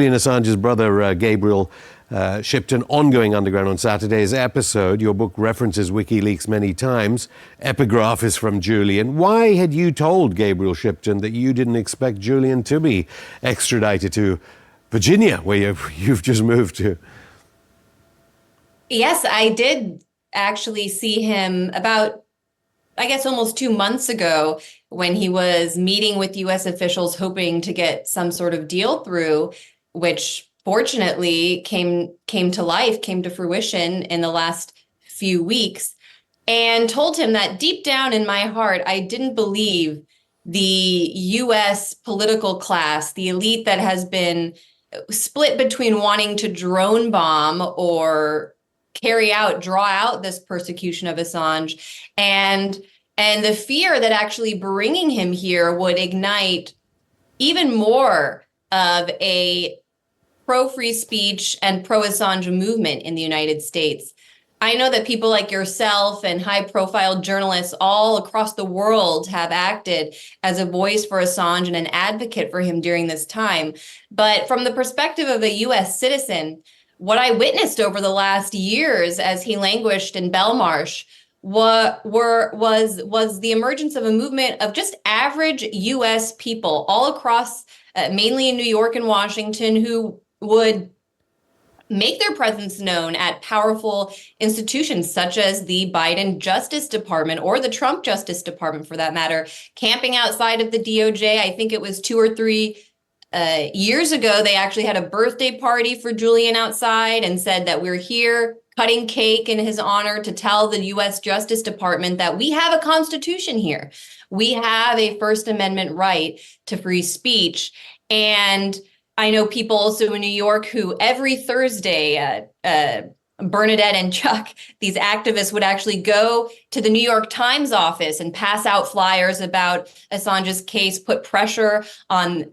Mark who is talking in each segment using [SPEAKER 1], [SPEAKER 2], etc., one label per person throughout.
[SPEAKER 1] Julian Assange's brother, Gabriel, shipped an ongoing underground on Saturday's episode. Your book references WikiLeaks many times. Epigraph is from Julian. Why had you told Gabriel Shipton that you didn't expect Julian to be extradited to Virginia, where you've just moved to?
[SPEAKER 2] Yes, I did actually see him about, I guess, almost 2 months ago when he was meeting with U.S. officials hoping to get some sort of deal through, which fortunately came to life, came to fruition in the last few weeks, and told him that deep down in my heart, I didn't believe the U.S. political class, the elite that has been split between wanting to drone bomb or draw out this persecution of Assange, and the fear that actually bringing him here would ignite even more of a pro-free speech and pro-Assange movement in the United States. I know that people like yourself and high-profile journalists all across the world have acted as a voice for Assange and an advocate for him during this time. But from the perspective of a U.S. citizen, what I witnessed over the last years as he languished in Belmarsh was the emergence of a movement of just average U.S. people all across, mainly in New York and Washington, who would make their presence known at powerful institutions such as the Biden Justice Department or the Trump Justice Department, for that matter, camping outside of the DOJ. I think it was 2 or 3 years ago, they actually had a birthday party for Julian outside and said that we're here cutting cake in his honor to tell the U.S. Justice Department that we have a constitution here. We have a First Amendment right to free speech. And I know people also in New York who every Thursday, Bernadette and Chuck, these activists would actually go to the New York Times office and pass out flyers about Assange's case, put pressure on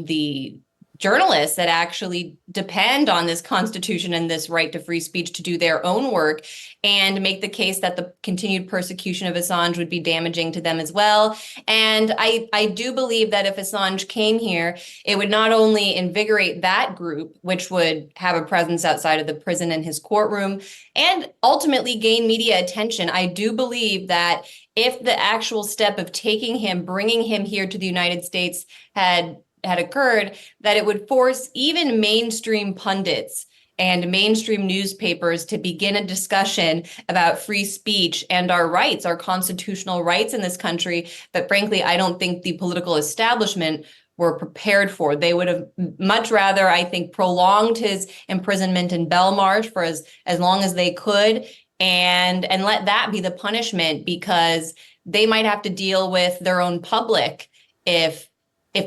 [SPEAKER 2] the journalists that actually depend on this constitution and this right to free speech to do their own work, and make the case that the continued persecution of Assange would be damaging to them as well. And I do believe that if Assange came here, it would not only invigorate that group, which would have a presence outside of the prison and his courtroom, and ultimately gain media attention. I do believe that if the actual step of taking him, bringing him here to the United States had occurred, that it would force even mainstream pundits and mainstream newspapers to begin a discussion about free speech and our rights, our constitutional rights in this country that, frankly, I don't think the political establishment were prepared for. They would have much rather, I think, prolonged his imprisonment in Belmarsh for as long as they could, and let that be the punishment, because they might have to deal with their own public if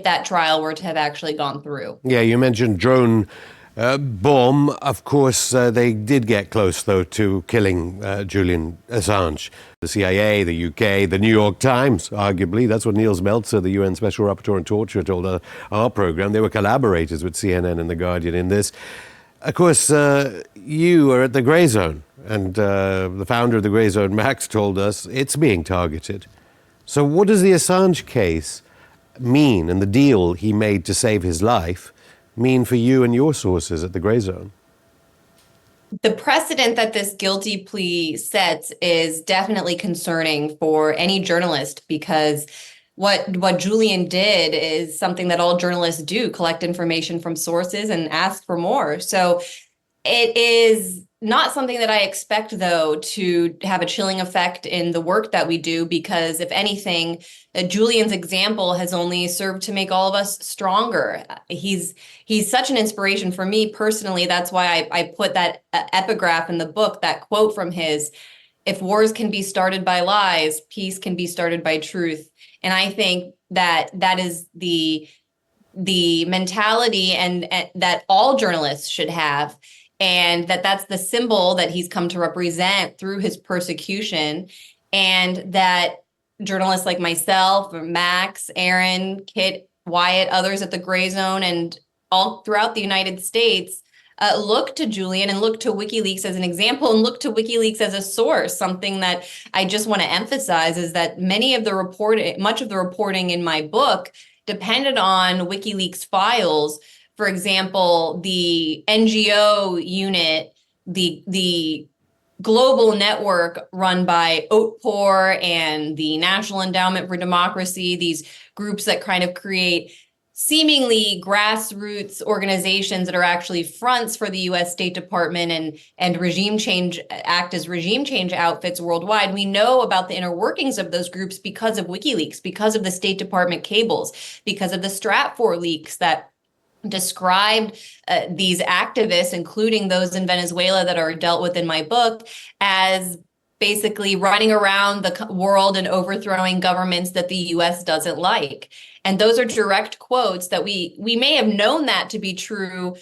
[SPEAKER 2] that trial were to have actually gone through.
[SPEAKER 1] Yeah, you mentioned drone bomb. Of course, they did get close, though, to killing Julian Assange. The CIA, the UK, the New York Times, arguably. That's what Niels Meltzer, the UN Special Rapporteur on Torture, told our program. They were collaborators with CNN and The Guardian in this. Of course, you are at the Grayzone, and the founder of the Grayzone, Max, told us it's being targeted. So what does the Assange case mean, and the deal he made to save his life, mean for you and your sources at the Grayzone?
[SPEAKER 2] The precedent that this guilty plea sets is definitely concerning for any journalist, because what Julian did is something that all journalists do: collect information from sources and ask for more. So it is not something that I expect, though, to have a chilling effect in the work that we do, because if anything, Julian's example has only served to make all of us stronger. He's such an inspiration for me personally. That's why I put that epigraph in the book, that quote from his: "If wars can be started by lies, peace can be started by truth." And I think that is the mentality and that all journalists should have. And that's the symbol that he's come to represent through his persecution, and that journalists like myself, Max, Aaron, Kit, Wyatt, others at the Grayzone, and all throughout the United States look to Julian and look to WikiLeaks as an example, and look to WikiLeaks as a source. Something that I just want to emphasize is that much of the reporting in my book depended on WikiLeaks files for example, the NGO unit, the global network run by OATPOR and the National Endowment for Democracy, these groups that kind of create seemingly grassroots organizations that are actually fronts for the US State Department and regime change, act as regime change outfits worldwide. We know about the inner workings of those groups because of WikiLeaks, because of the State Department cables, because of the Stratfor leaks that described these activists, including those in Venezuela that are dealt with in my book, as basically running around the world and overthrowing governments that the US doesn't like. And those are direct quotes that we may have known that to be true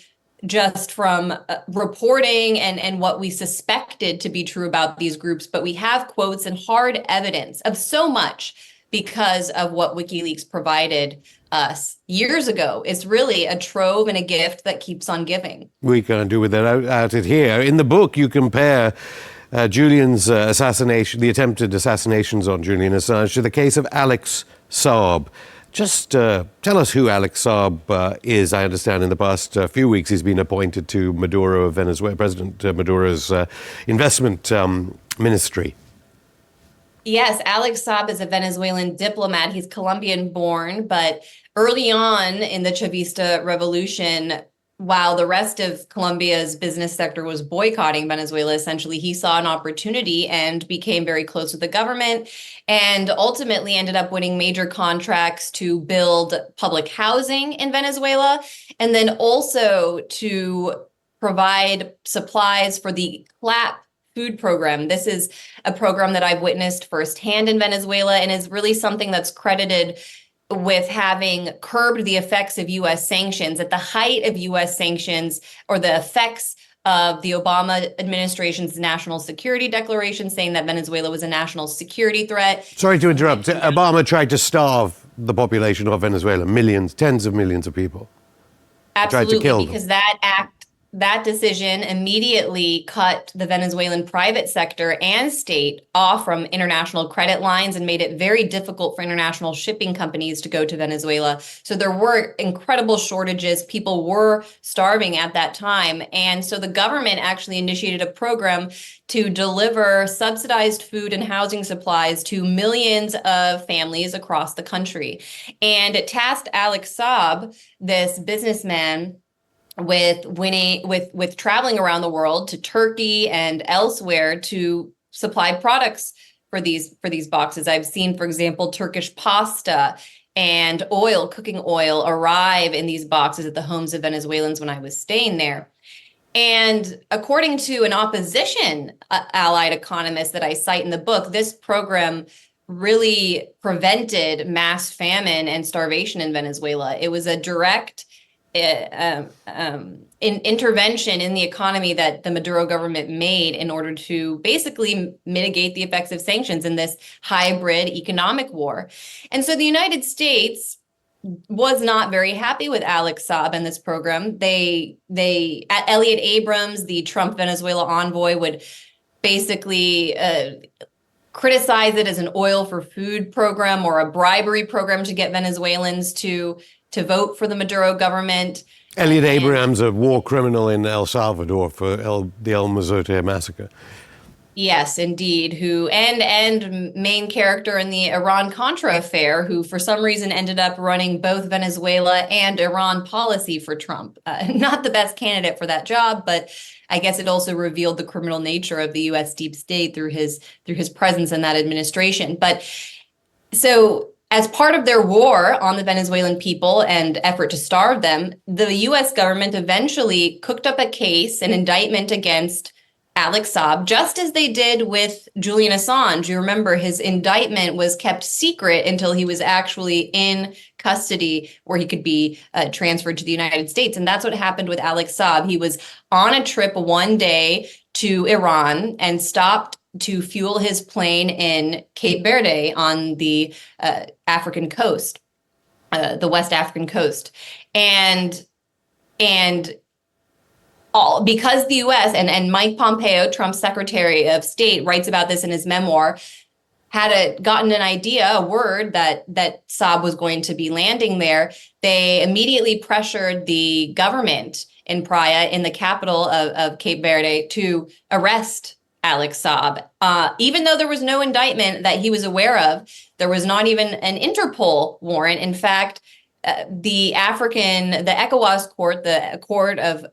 [SPEAKER 2] just from reporting and what we suspected to be true about these groups, but we have quotes and hard evidence of so much because of what WikiLeaks provided us years ago. It's really a trove and a gift that keeps on giving.
[SPEAKER 1] We can't do with that out it here. In the book, you compare Julian's assassination, the attempted assassinations on Julian Assange, to the case of Alex Saab. Just tell us who Alex Saab is. I understand in the past few weeks he's been appointed to Maduro of Venezuela, President Maduro's investment ministry.
[SPEAKER 2] Yes, Alex Saab is a Venezuelan diplomat. He's Colombian-born, but early on in the Chavista revolution, while the rest of Colombia's business sector was boycotting Venezuela, essentially, he saw an opportunity and became very close with the government and ultimately ended up winning major contracts to build public housing in Venezuela and then also to provide supplies for the CLAP food program. This is a program that I've witnessed firsthand in Venezuela and is really something that's credited with having curbed the effects of U.S. sanctions at the height of U.S. sanctions or the effects of the Obama administration's national security declaration saying that Venezuela was a national security threat.
[SPEAKER 1] Sorry to interrupt. Obama tried to starve the population of Venezuela, millions, tens of millions of people.
[SPEAKER 2] Absolutely,
[SPEAKER 1] tried to kill
[SPEAKER 2] because
[SPEAKER 1] them.
[SPEAKER 2] that decision immediately cut the Venezuelan private sector and state off from international credit lines and made it very difficult for international shipping companies to go to Venezuela. So there were incredible shortages. People were starving at that time. And so the government actually initiated a program to deliver subsidized food and housing supplies to millions of families across the country. And it tasked Alex Saab, this businessman, with traveling around the world to Turkey and elsewhere to supply products for these boxes. I've seen, for example, Turkish pasta and cooking oil arrive in these boxes at the homes of Venezuelans when I was staying there. And according to an opposition allied economist that I cite in the book, this program really prevented mass famine and starvation in Venezuela. It was a direct intervention in the economy that the Maduro government made in order to basically mitigate the effects of sanctions in this hybrid economic war. And so the United States was not very happy with Alex Saab and this program. Elliot Abrams, the Trump Venezuela envoy, would basically criticize it as an oil for food program or a bribery program to get Venezuelans to vote for the Maduro government.
[SPEAKER 1] Elliot Abrams, a war criminal in El Salvador for the El Mozote massacre.
[SPEAKER 2] Yes, indeed. And main character in the Iran-Contra affair, who for some reason ended up running both Venezuela and Iran policy for Trump. Not the best candidate for that job, but I guess it also revealed the criminal nature of the U.S. deep state through his presence in that administration. But so, as part of their war on the Venezuelan people and effort to starve them, the U.S. government eventually cooked up a case, an indictment against Alex Saab, just as they did with Julian Assange. You remember his indictment was kept secret until he was actually in custody where he could be transferred to the United States. And that's what happened with Alex Saab. He was on a trip one day to Iran and stopped to fuel his plane in Cape Verde on the African coast, the West African coast. And because the U.S. and Mike Pompeo, Trump's Secretary of State, writes about this in his memoir, gotten an idea, a word that Saab was going to be landing there, they immediately pressured the government in Praia, in the capital of Cape Verde, to arrest Alex Saab. Even though there was no indictment that he was aware of, there was not even an Interpol warrant. In fact, the ECOWAS court, the court of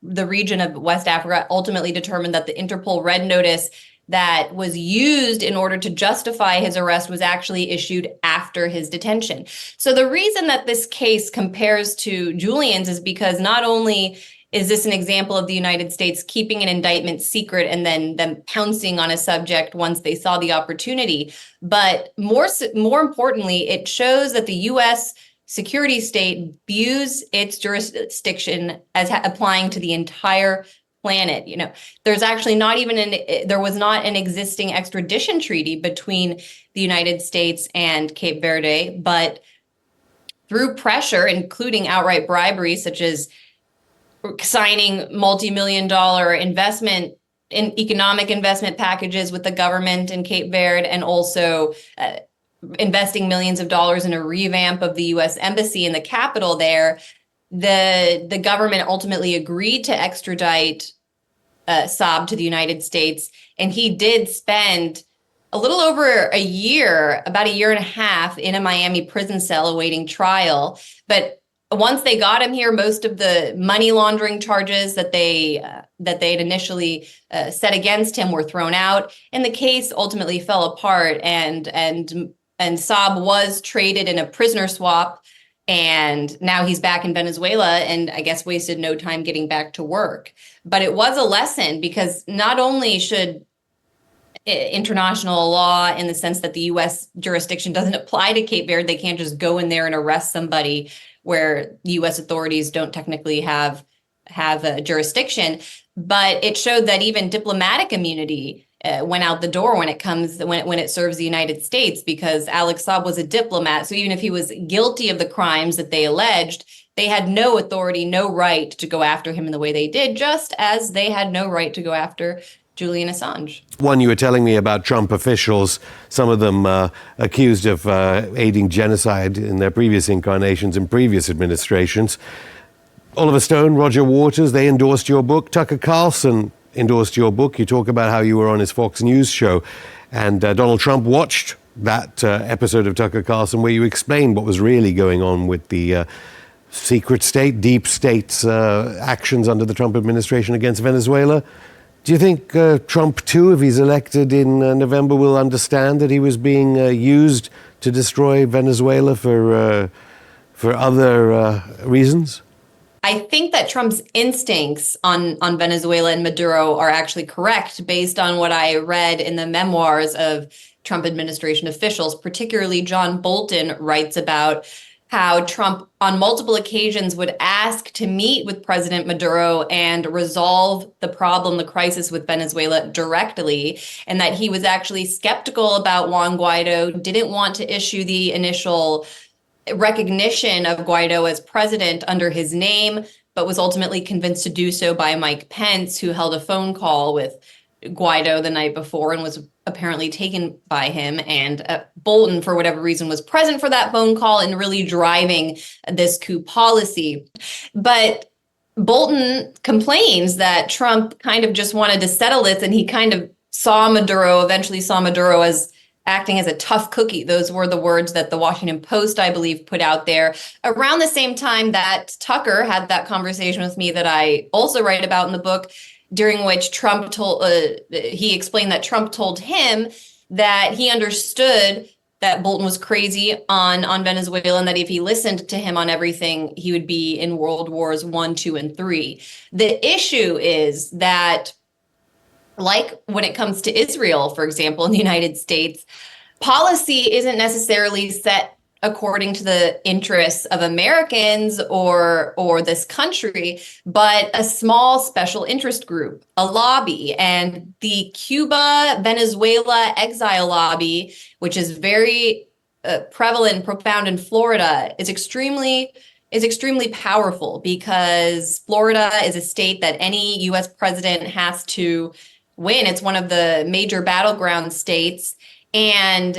[SPEAKER 2] the region of West Africa, ultimately determined that the Interpol red notice that was used in order to justify his arrest was actually issued after his detention. So the reason that this case compares to Julian's is because not only is this an example of the United States keeping an indictment secret and then them pouncing on a subject once they saw the opportunity, but more importantly, it shows that the U.S. security state views its jurisdiction as applying to the entire planet. There's actually there was not an existing extradition treaty between the United States and Cape Verde, but through pressure, including outright bribery, such as signing multi-million-dollar economic investment packages with the government in Cape Verde, and also investing millions of dollars in a revamp of the U.S. embassy in the capital there, the government ultimately agreed to extradite Saab to the United States, and he did spend a little over a year, about a year and a half, in a Miami prison cell awaiting trial. But once they got him here, most of the money laundering charges that they had initially set against him were thrown out, and the case ultimately fell apart. And Saab was traded in a prisoner swap. And now he's back in Venezuela, and I guess wasted no time getting back to work. But it was a lesson, because not only should international law, in the sense that the U.S. jurisdiction doesn't apply to Cape Verde, they can't just go in there and arrest somebody where U.S. authorities don't technically have a jurisdiction, but it showed that even diplomatic immunity went out the door when it serves the United States, because Alex Saab was a diplomat. So even if he was guilty of the crimes that they alleged, they had no authority, no right to go after him in the way they did, just as they had no right to go after Julian Assange.
[SPEAKER 1] One, you were telling me about Trump officials, some of them accused of aiding genocide in their previous incarnations in previous administrations. Oliver Stone, Roger Waters, they endorsed your book. Tucker Carlson endorsed your book. You talk about how you were on his Fox News show, and Donald Trump watched that episode of Tucker Carlson where you explained what was really going on with the secret state, deep state's actions under the Trump administration against Venezuela. Do you think Trump, too, if he's elected in November, will understand that he was being used to destroy Venezuela for other reasons?
[SPEAKER 2] I think that Trump's instincts on Venezuela and Maduro are actually correct, based on what I read in the memoirs of Trump administration officials. Particularly John Bolton writes about how Trump on multiple occasions would ask to meet with President Maduro and resolve the problem, the crisis with Venezuela directly, and that he was actually skeptical about Juan Guaido, didn't want to issue the initial recognition of Guaido as president under his name, but was ultimately convinced to do so by Mike Pence, who held a phone call with Guaido the night before and was apparently taken by him. And Bolton, for whatever reason, was present for that phone call and really driving this coup policy. But Bolton complains that Trump kind of just wanted to settle this, and he kind of eventually saw Maduro as acting as a tough cookie. Those were the words that the Washington Post, I believe, put out there around the same time that Tucker had that conversation with me that I also write about in the book, during which he explained that Trump told him that he understood that Bolton was crazy on Venezuela, and that if he listened to him on everything, he would be in World Wars I, II, and III. The issue is that, like when it comes to Israel, for example, in the United States, policy isn't necessarily set according to the interests of Americans or this country, but a small special interest group, a lobby. And the Cuba-Venezuela exile lobby, which is very prevalent and profound in Florida, is extremely powerful, because Florida is a state that any U.S. president has to win. It's one of the major battleground states. and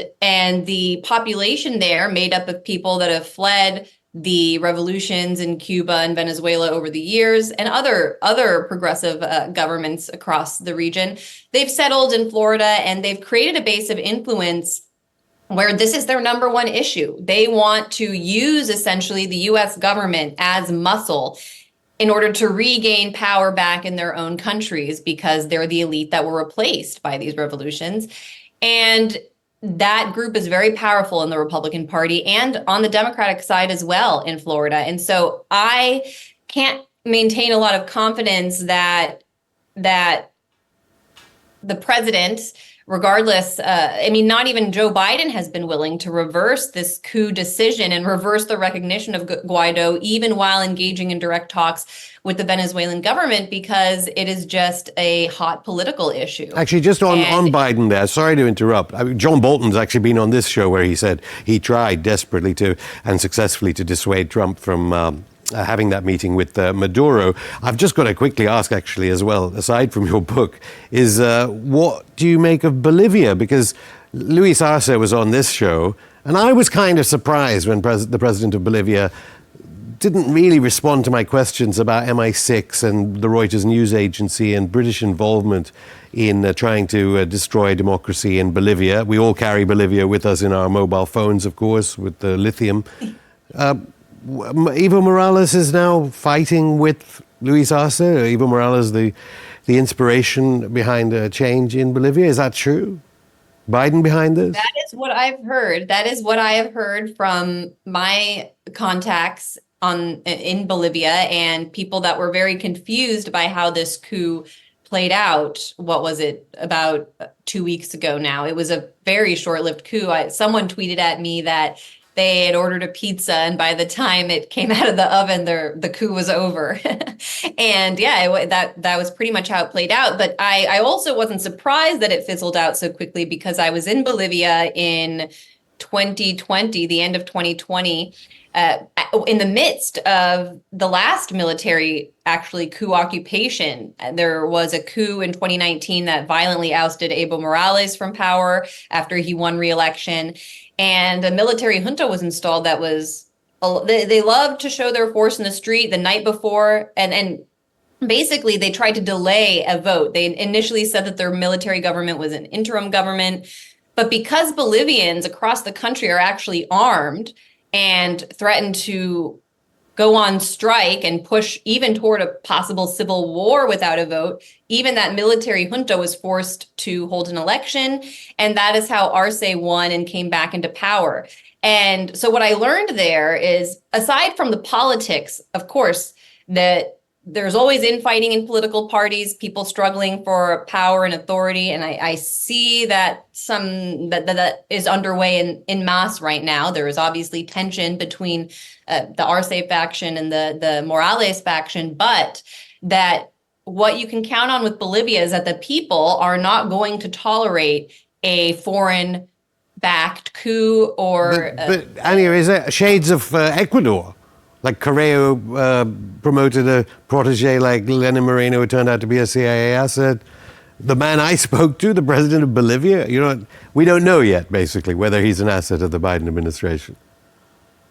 [SPEAKER 2] the population there, made up of people that have fled the revolutions in Cuba and Venezuela over the years, and other progressive governments across the region, they've settled in Florida, and they've created a base of influence where this is their number one issue. They want to use essentially the US government as muscle in order to regain power back in their own countries, because they're the elite that were replaced by these revolutions. And that group is very powerful in the Republican Party and on the Democratic side as well in Florida. And so I can't maintain a lot of confidence that the president, regardless, not even Joe Biden has been willing to reverse this coup decision and reverse the recognition of Guaido, even while engaging in direct talks with the Venezuelan government, because it is just a hot political issue.
[SPEAKER 1] Actually, just on Biden there, sorry to interrupt. John Bolton's actually been on this show where he said he tried desperately and successfully to dissuade Trump from having that meeting with Maduro. I've just got to quickly ask, actually, as well, aside from your book, is what do you make of Bolivia? Because Luis Arce was on this show, and I was kind of surprised when the president of Bolivia didn't really respond to my questions about MI6 and the Reuters news agency and British involvement in trying to destroy democracy in Bolivia. We all carry Bolivia with us in our mobile phones, of course, with the lithium. Evo Morales is now fighting with Luis Arce. Evo Morales, the inspiration behind a change in Bolivia. Is that true? Biden behind this?
[SPEAKER 2] That is what I've heard. That is what I have heard from my contacts in Bolivia, and people that were very confused by how this coup played out. What was it, about 2 weeks ago now? It was a very short-lived coup. Someone tweeted at me that they had ordered a pizza, and by the time it came out of the oven, the coup was over. And yeah, that was pretty much how it played out. But I also wasn't surprised that it fizzled out so quickly, because I was in Bolivia in 2020, the end of 2020, in the midst of the last military, actually, coup occupation. There was a coup in 2019 that violently ousted Evo Morales from power after he won re-election. And a military junta was installed that was, they loved to show their force in the street the night before. And basically, they tried to delay a vote. They initially said that their military government was an interim government. But because Bolivians across the country are actually armed and threatened to go on strike and push even toward a possible civil war without a vote, even that military junta was forced to hold an election. And that is how Arce won and came back into power. And so what I learned there is, aside from the politics, of course, that there's always infighting in political parties, people struggling for power and authority. And I see that that is underway in mass right now. There is obviously tension between the Arce faction and the Morales faction, but that what you can count on with Bolivia is that the people are not going to tolerate a foreign-backed coup or...
[SPEAKER 1] But Anya, is there shades of Ecuador? Like Correo promoted a protege like Lenin Moreno, who turned out to be a CIA asset. The man I spoke to, the president of Bolivia, we don't know yet, basically, whether he's an asset of the Biden administration.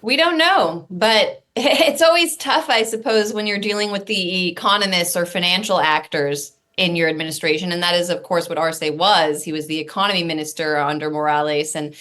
[SPEAKER 2] We don't know, but it's always tough, I suppose, when you're dealing with the economists or financial actors in your administration. And that is, of course, what Arce was. He was the economy minister under Morales. And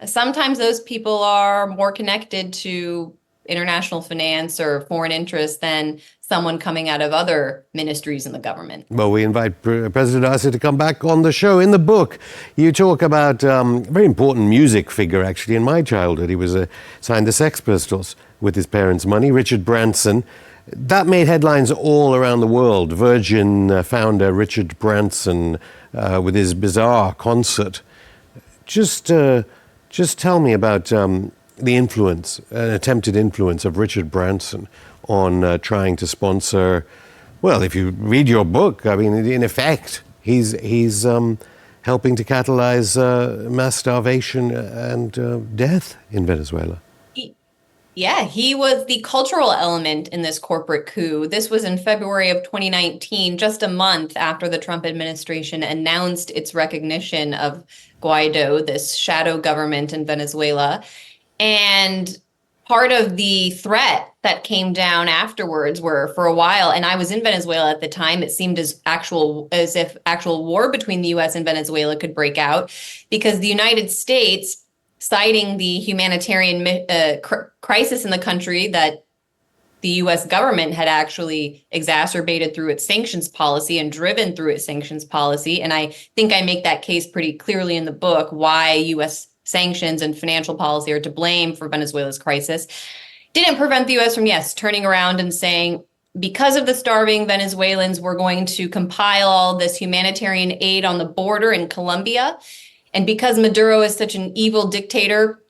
[SPEAKER 2] sometimes those people are more connected to international finance or foreign interests than someone coming out of other ministries in the government.
[SPEAKER 1] Well, we invite President Arce to come back on the show. In the book, you talk about a very important music figure, actually, in my childhood. He was signed the Sex Pistols with his parents' money, Richard Branson. That made headlines all around the world. Virgin founder Richard Branson with his bizarre concert. Just tell me about the influence, an attempted influence of Richard Branson on trying to sponsor, well, if you read your book, I mean, in effect, he's helping to catalyze mass starvation and death in Venezuela.
[SPEAKER 2] Yeah, he was the cultural element in this corporate coup. This was in February of 2019, just a month after the Trump administration announced its recognition of Guaido, this shadow government in Venezuela. And part of the threat that came down afterwards were for a while, and I was in Venezuela at the time, it seemed as if actual war between the US and Venezuela could break out because the United States, citing the humanitarian crisis in the country that the US government had actually exacerbated through its sanctions policy and driven through its sanctions policy. And I think I make that case pretty clearly in the book, why US sanctions and financial policy are to blame for Venezuela's crisis. Didn't prevent the US from, yes, turning around and saying, because of the starving Venezuelans, we're going to compile all this humanitarian aid on the border in Colombia. And because Maduro is such an evil dictator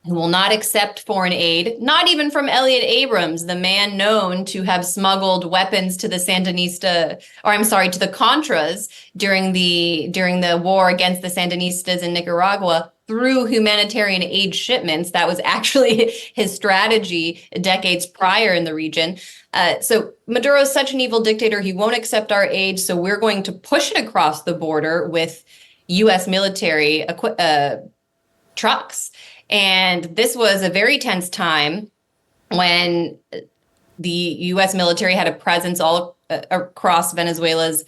[SPEAKER 2] who will not accept foreign aid, not even from Elliot Abrams, the man known to have smuggled weapons to the to the Contras during the war against the Sandinistas in Nicaragua through humanitarian aid shipments. That was actually his strategy decades prior in the region. So Maduro is such an evil dictator, he won't accept our aid, so we're going to push it across the border with U.S. military trucks. And this was a very tense time when the U.S. military had a presence all across Venezuela's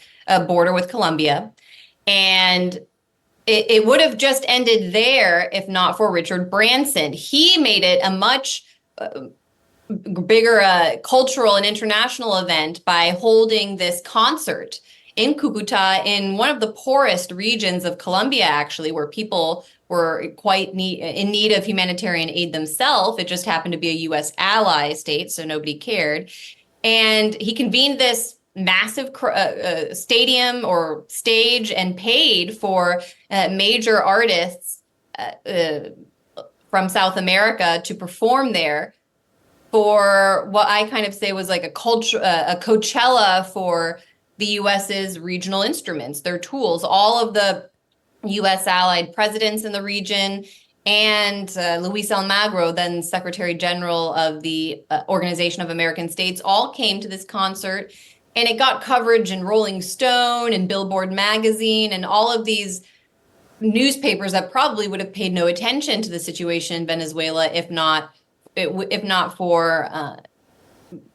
[SPEAKER 2] border with Colombia. And it would have just ended there if not for Richard Branson. He made it a much bigger cultural and international event by holding this concert in Cucuta, in one of the poorest regions of Colombia, actually, where people were quite in need of humanitarian aid themselves. It just happened to be a U.S. ally state, so nobody cared. And he convened this massive stadium or stage and paid for major artists from South America to perform there for what I kind of say was like a Coachella for the US's regional instruments, their tools. All of the US allied presidents in the region and Luis Almagro, then Secretary General of the Organization of American States, all came to this concert. And it got coverage in Rolling Stone and Billboard magazine and all of these newspapers that probably would have paid no attention to the situation in Venezuela if not for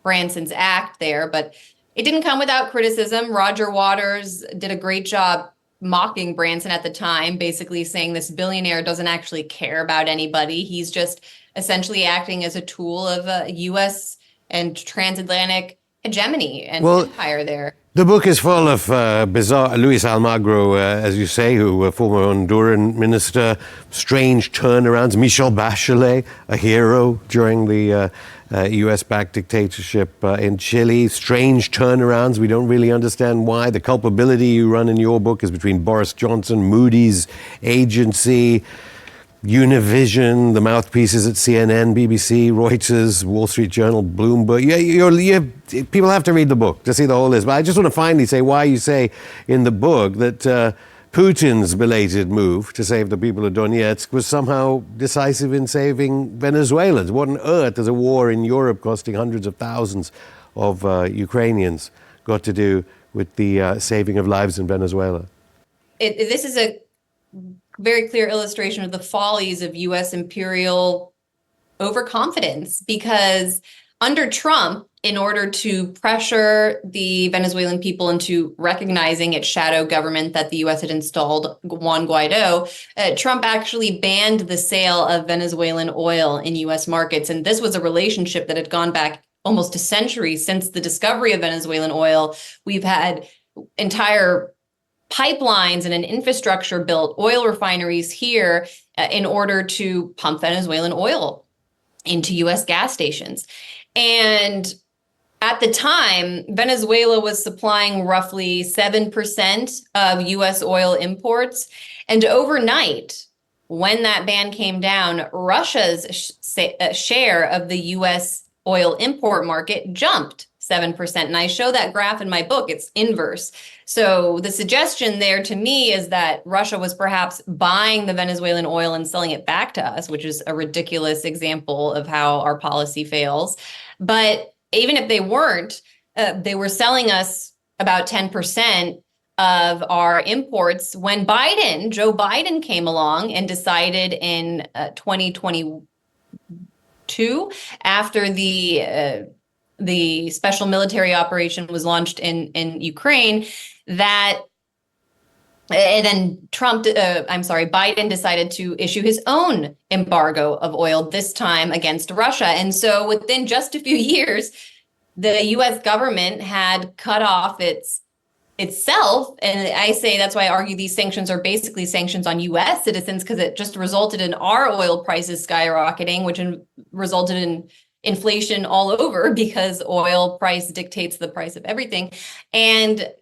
[SPEAKER 2] Branson's act there. But it didn't come without criticism. Roger Waters did a great job mocking Branson at the time, basically saying this billionaire doesn't actually care about anybody. He's just essentially acting as a tool of U.S. and transatlantic hegemony and empire there.
[SPEAKER 1] The book is full of bizarre, Luis Almagro, as you say, who a former Honduran minister, strange turnarounds. Michelle Bachelet, a hero during the US-backed dictatorship in Chile. Strange turnarounds. We don't really understand why. The culpability you run in your book is between Boris Johnson, Moody's agency, Univision, the mouthpieces at CNN, BBC, Reuters, Wall Street Journal, Bloomberg. People have to read the book to see the whole list. But I just want to finally say why you say in the book that Putin's belated move to save the people of Donetsk was somehow decisive in saving Venezuelans. What on earth has a war in Europe costing hundreds of thousands of Ukrainians got to do with the saving of lives in Venezuela?
[SPEAKER 2] This is a very clear illustration of the follies of U.S. imperial overconfidence, because under Trump, in order to pressure the Venezuelan people into recognizing its shadow government that the U.S. had installed, Juan Guaido, Trump actually banned the sale of Venezuelan oil in U.S. markets. And this was a relationship that had gone back almost a century since the discovery of Venezuelan oil. We've had entire pipelines and an infrastructure built, oil refineries here in order to pump Venezuelan oil into U.S. gas stations. And at the time, Venezuela was supplying roughly 7% of U.S. oil imports. And overnight, when that ban came down, Russia's share of the U.S. oil import market jumped 7%. And I show that graph in my book. It's inverse. So the suggestion there to me is that Russia was perhaps buying the Venezuelan oil and selling it back to us, which is a ridiculous example of how our policy fails. But even if they weren't, they were selling us about 10% of our imports when Joe Biden came along and decided in 2022, after the special military operation was launched in Ukraine, that and then Biden decided to issue his own embargo of oil, this time against Russia. And so within just a few years, the US government had cut off itself. And I say that's why I argue these sanctions are basically sanctions on US citizens, because it just resulted in our oil prices skyrocketing, which resulted in inflation all over, because oil price dictates the price of everything. And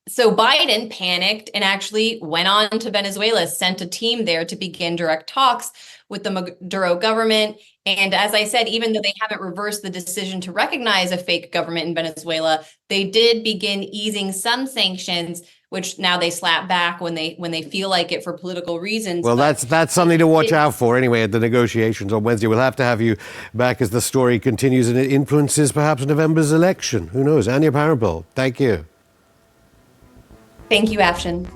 [SPEAKER 2] so Biden panicked and actually went on to Venezuela, sent a team there to begin direct talks with the Maduro government. And as I said, even though they haven't reversed the decision to recognize a fake government in Venezuela, they did begin easing some sanctions, which now they slap back when they feel like it for political reasons.
[SPEAKER 1] Well, that's something to watch out for anyway at the negotiations on Wednesday. We'll have to have you back as the story continues and it influences perhaps November's election. Who knows? Anya Parampil, thank you.
[SPEAKER 2] Thank you, Afshin.